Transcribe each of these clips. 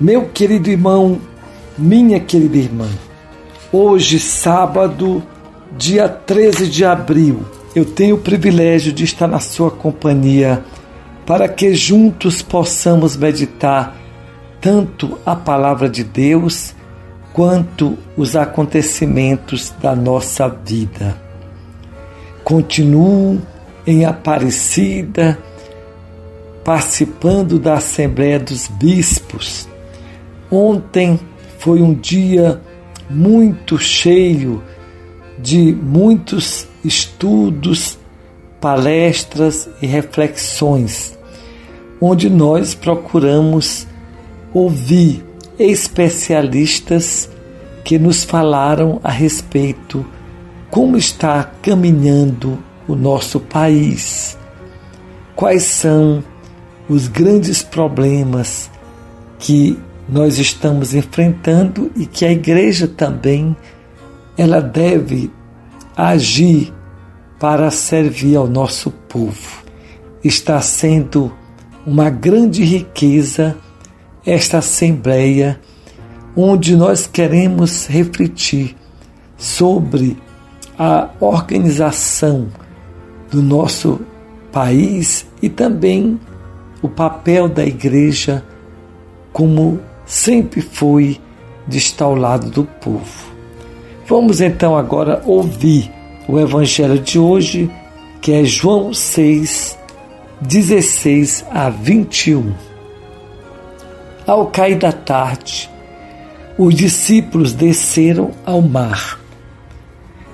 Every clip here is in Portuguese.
Meu querido irmão, minha querida irmã, hoje, sábado, dia 13 de abril, eu tenho o privilégio de estar na sua companhia para que juntos possamos meditar tanto a palavra de Deus quanto os acontecimentos da nossa vida. Continuo em Aparecida, participando da Assembleia dos Bispos. Ontem foi um dia muito cheio de muitos estudos, palestras e reflexões, onde nós procuramos ouvir especialistas que nos falaram a respeito como está caminhando o nosso país, quais são os grandes problemas que nós estamos enfrentando e que a igreja também ela deve agir para servir ao nosso povo. Está sendo uma grande riqueza esta assembleia, onde nós queremos refletir sobre a organização do nosso país e também o papel da igreja como sempre foi de estar ao lado do povo. Vamos então agora ouvir o evangelho de hoje, que é João 6, 16 a 21. Ao cair da tarde, os discípulos desceram ao mar,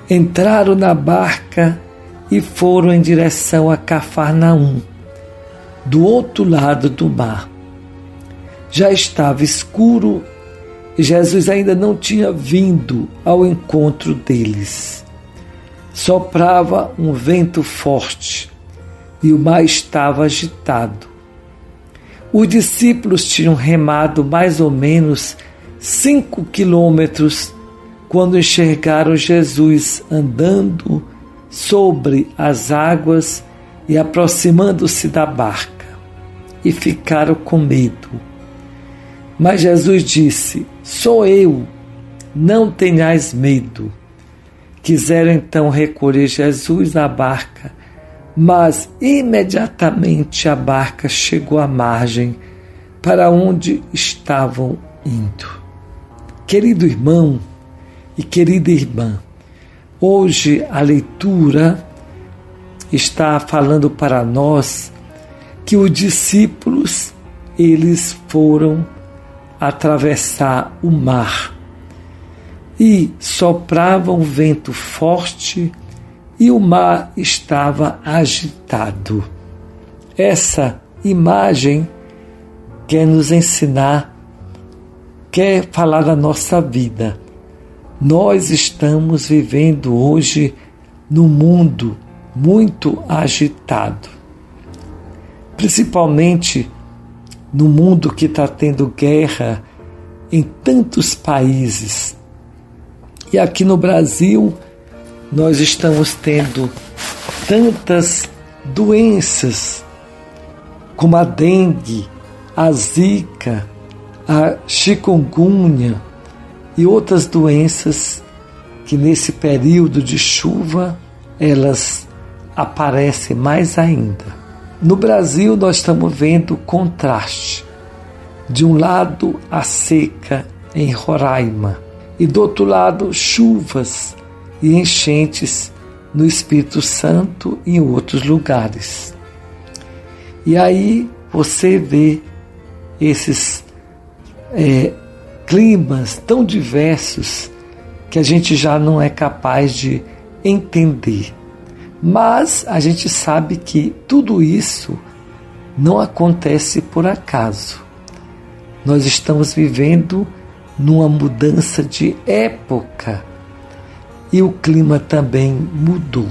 entraram na barca e foram em direção a Cafarnaum, do outro lado do mar. Já estava escuro e Jesus ainda não tinha vindo ao encontro deles. Soprava um vento forte e o mar estava agitado. Os discípulos tinham remado mais ou menos 5 quilômetros quando enxergaram Jesus andando sobre as águas e aproximando-se da barca, e ficaram com medo. Mas Jesus disse: sou eu, não tenhais medo. Quiseram então recolher Jesus à barca, mas imediatamente a barca chegou à margem para onde estavam indo. Querido irmão e querida irmã, hoje a leitura está falando para nós que os discípulos, eles foram atravessar o mar e soprava um vento forte e o mar estava agitado. Essa imagem quer nos ensinar, quer falar da nossa vida. Nós estamos vivendo hoje num mundo muito agitado, principalmente no mundo que está tendo guerra em tantos países. E aqui no Brasil, nós estamos tendo tantas doenças, como a dengue, a zika, a chikungunya e outras doenças que nesse período de chuva, elas aparecem mais ainda. No Brasil, nós estamos vendo o contraste. De um lado, a seca em Roraima, e do outro lado, chuvas e enchentes no Espírito Santo e em outros lugares. E aí você vê esses climas tão diversos que a gente já não é capaz de entender. Mas a gente sabe que tudo isso não acontece por acaso. Nós estamos vivendo numa mudança de época e o clima também mudou.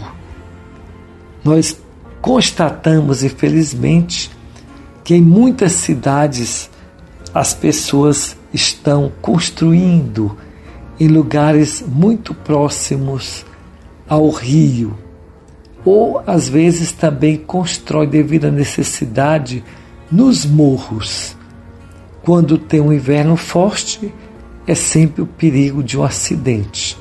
Nós constatamos, infelizmente, que em muitas cidades as pessoas estão construindo em lugares muito próximos ao rio, ou às vezes também constrói devido à necessidade nos morros. quando tem um inverno forte, é sempre o perigo de um acidente.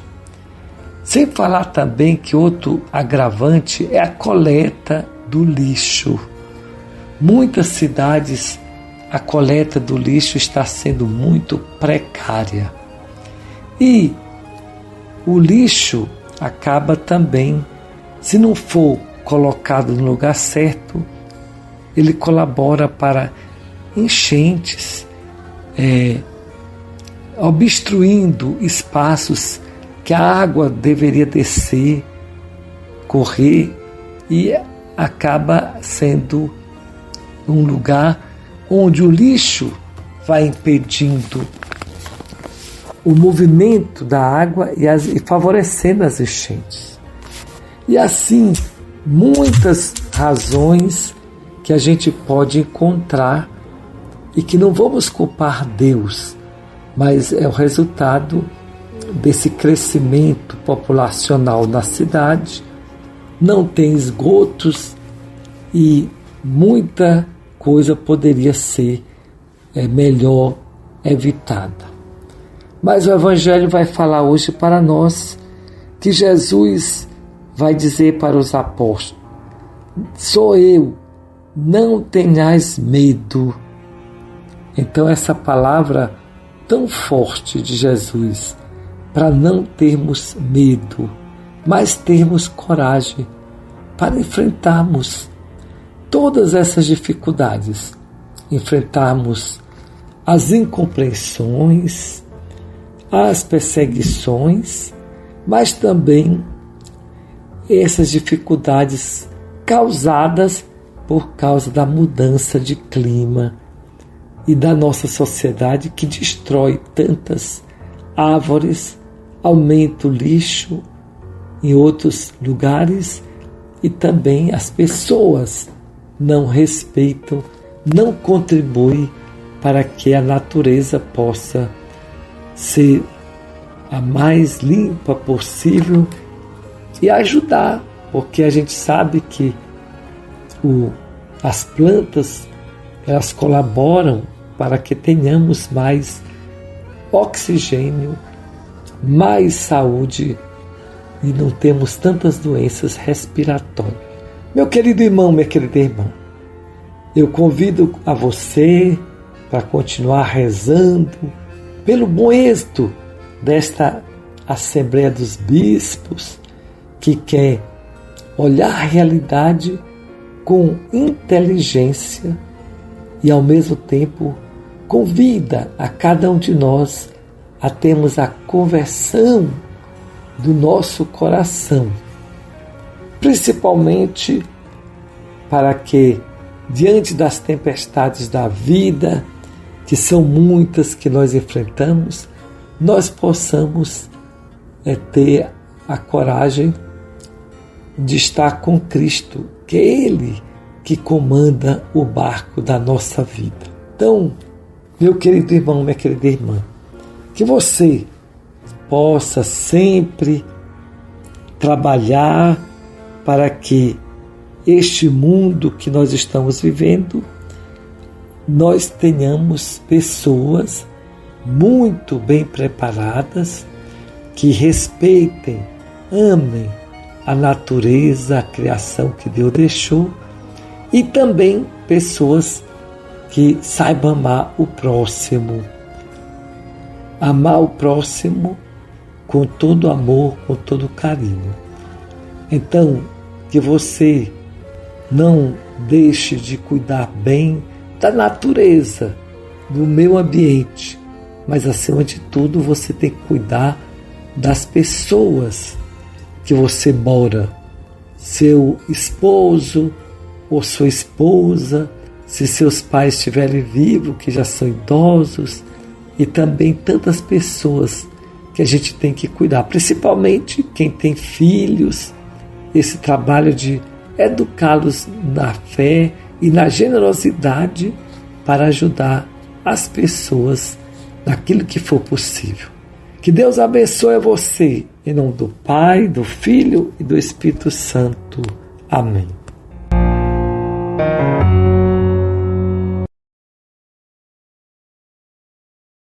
Sem falar também que outro agravante é a coleta do lixo. Muitas cidades, a coleta do lixo está sendo muito precária. E o lixo acaba também, se não for colocado no lugar certo, ele colabora para enchentes, obstruindo espaços que a água deveria descer, correr, e acaba sendo um lugar onde o lixo vai impedindo o movimento da água e favorecendo as enchentes. E assim, muitas razões que a gente pode encontrar e que não vamos culpar Deus, mas é o resultado desse crescimento populacional na cidade. Não tem esgotos e muita coisa poderia ser melhor evitada. Mas o Evangelho vai falar hoje para nós que Jesus vai dizer para os apóstolos: sou eu, não tenhais medo. Então essa palavra tão forte de Jesus, para não termos medo, mas termos coragem para enfrentarmos todas essas dificuldades, enfrentarmos as incompreensões, as perseguições, mas também essas dificuldades causadas por causa da mudança de clima e da nossa sociedade, que destrói tantas árvores, aumenta o lixo em outros lugares, e também as pessoas não respeitam, não contribuem para que a natureza possa ser a mais limpa possível e ajudar, porque a gente sabe que as plantas, elas colaboram para que tenhamos mais oxigênio, mais saúde e não temos tantas doenças respiratórias. Meu querido irmão, minha querida irmã, eu convido a você para continuar rezando pelo bom êxito desta Assembleia dos Bispos, que quer olhar a realidade com inteligência e, ao mesmo tempo, convida a cada um de nós a termos a conversão do nosso coração, principalmente para que, diante das tempestades da vida, que são muitas que nós enfrentamos, nós possamos ter a coragem de estar com Cristo, que é Ele que comanda o barco da nossa vida. Então, meu querido irmão, minha querida irmã, que você possa sempre trabalhar para que este mundo que nós estamos vivendo, nós tenhamos pessoas muito bem preparadas, que respeitem, amem a natureza, a criação que Deus deixou, e também pessoas que saibam amar o próximo. Amar o próximo com todo amor, com todo carinho. Então, que você não deixe de cuidar bem da natureza, do meio ambiente, mas acima de tudo você tem que cuidar das pessoas que você mora, seu esposo ou sua esposa, se seus pais estiverem vivos, que já são idosos, e também tantas pessoas que a gente tem que cuidar, principalmente quem tem filhos, esse trabalho de educá-los na fé e na generosidade para ajudar as pessoas naquilo que for possível. Que Deus abençoe você, em nome do Pai, do Filho e do Espírito Santo. Amém.